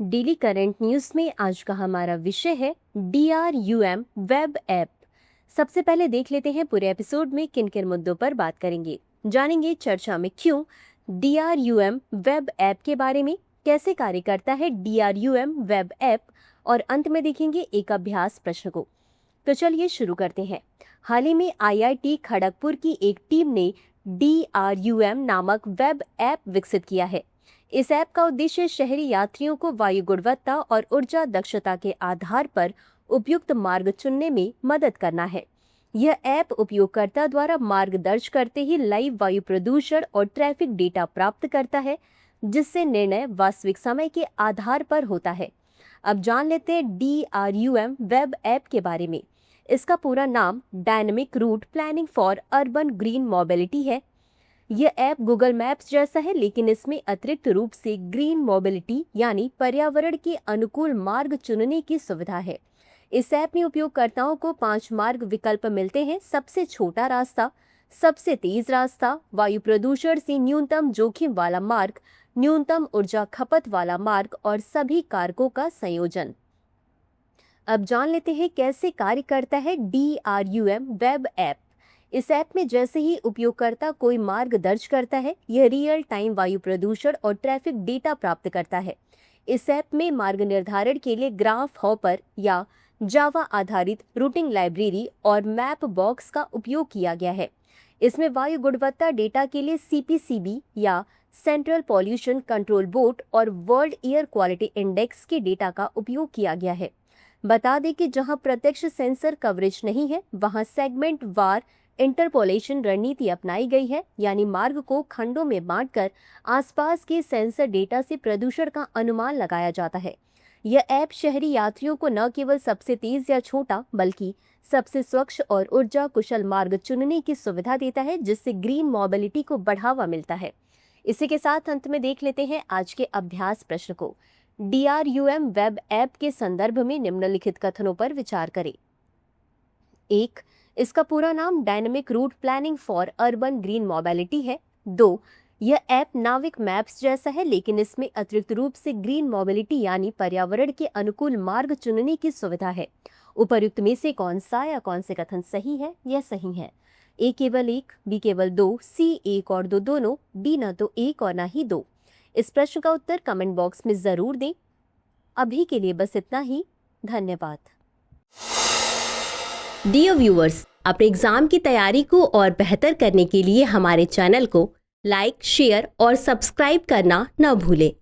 Daily current news में आज का हमारा विषय है DRUM वेब ऐप। सबसे पहले देख लेते हैं पूरे एपिसोड में किन किन मुद्दों पर बात करेंगे। जानेंगे चर्चा में क्यों DRUM वेब ऐप के बारे में, कैसे कार्य करता है DRUM वेब ऐप, और अंत में देखेंगे एक अभ्यास प्रश्न को। तो चलिए शुरू करते हैं। हाल ही में IIT खड़गपुर की एक टीम ने DRUM नामक वेब ऐप विकसित किया है। इस ऐप का उद्देश्य शहरी यात्रियों को वायु गुणवत्ता और ऊर्जा दक्षता के आधार पर उपयुक्त मार्ग चुनने में मदद करना है। यह ऐप उपयोगकर्ता द्वारा मार्ग दर्ज करते ही लाइव वायु प्रदूषण और ट्रैफिक डेटा प्राप्त करता है, जिससे निर्णय वास्तविक समय के आधार पर होता है। अब जान लेते हैं DRUM वेब ऐप के बारे में। इसका पूरा नाम dynamic route planning for urban green mobility है। यह ऐप गूगल मैप्स जैसा है, लेकिन इसमें अतिरिक्त रूप से ग्रीन मोबिलिटी यानी पर्यावरण के अनुकूल मार्ग चुनने की सुविधा है। इस ऐप में उपयोगकर्ताओं को 5 मार्ग विकल्प मिलते हैं। सबसे छोटा रास्ता, सबसे तेज रास्ता, वायु प्रदूषण से न्यूनतम जोखिम वाला मार्ग, न्यूनतम ऊर्जा खपत वाला मार्ग और सभी कारकों का संयोजन। अब जान लेते हैं कैसे कार्य करता है DRUM वेब ऐप। इस ऐप में जैसे ही उपयोगकर्ता कोई मार्ग दर्ज करता है, यह रियल टाइम वायु प्रदूषण और ट्रैफिक डेटा प्राप्त करता है। इस ऐप में मार्ग निर्धारण के लिए ग्राफ हॉपर या जावा आधारित रूटिंग लाइब्रेरी और मैप बॉक्स का उपयोग किया गया है। इसमें वायु गुणवत्ता डेटा के लिए CPCB या सेंट्रल पॉल्यूशन कंट्रोल बोर्ड और वर्ल्ड एयर क्वालिटी इंडेक्स के डेटा का उपयोग किया गया है। बता दें कि जहां प्रत्यक्ष सेंसर कवरेज नहीं है, वहां सेगमेंट वार इंटरपोलेशन रणनीति अपनाई गई है, यानी मार्ग को खंडों में बांटकर आसपास के सेंसर डेटा से प्रदूषण का अनुमान लगाया जाता है। यह ऐप शहरी यात्रियों को न केवल सबसे तेज या छोटा, बल्कि सबसे स्वच्छ और ऊर्जा कुशल मार्ग चुनने की सुविधा देता है, जिससे ग्रीन मोबिलिटी को बढ़ावा मिलता है। इसी के साथ अंत में देख लेते हैं आज के अभ्यास प्रश्न को। DRUM वेब ऐप के संदर्भ में निम्नलिखित कथनों पर विचार करें। 1. इसका पूरा नाम dynamic route planning for urban green mobility है। 2. यह ऐप नाविक मैप्स जैसा है, लेकिन इसमें अतिरिक्त रूप से ग्रीन मोबिलिटी यानी पर्यावरण के अनुकूल मार्ग चुनने की सुविधा है। उपर्युक्त में से कौन सा या कौन से कथन सही है? यह सही है। A केवल 1, B केवल 2, C 1 और 2 दोनों, D न तो 1 और न ही 2। इस प्रश्न का उत्तर कमेंट बॉक्स में जरूर दें। अभी के लिए बस इतना ही। धन्यवाद। डियर व्यूअर्स, अपने एग्जाम की तैयारी को और बेहतर करने के लिए हमारे चैनल को लाइक, शेयर और सब्सक्राइब करना न भूलें।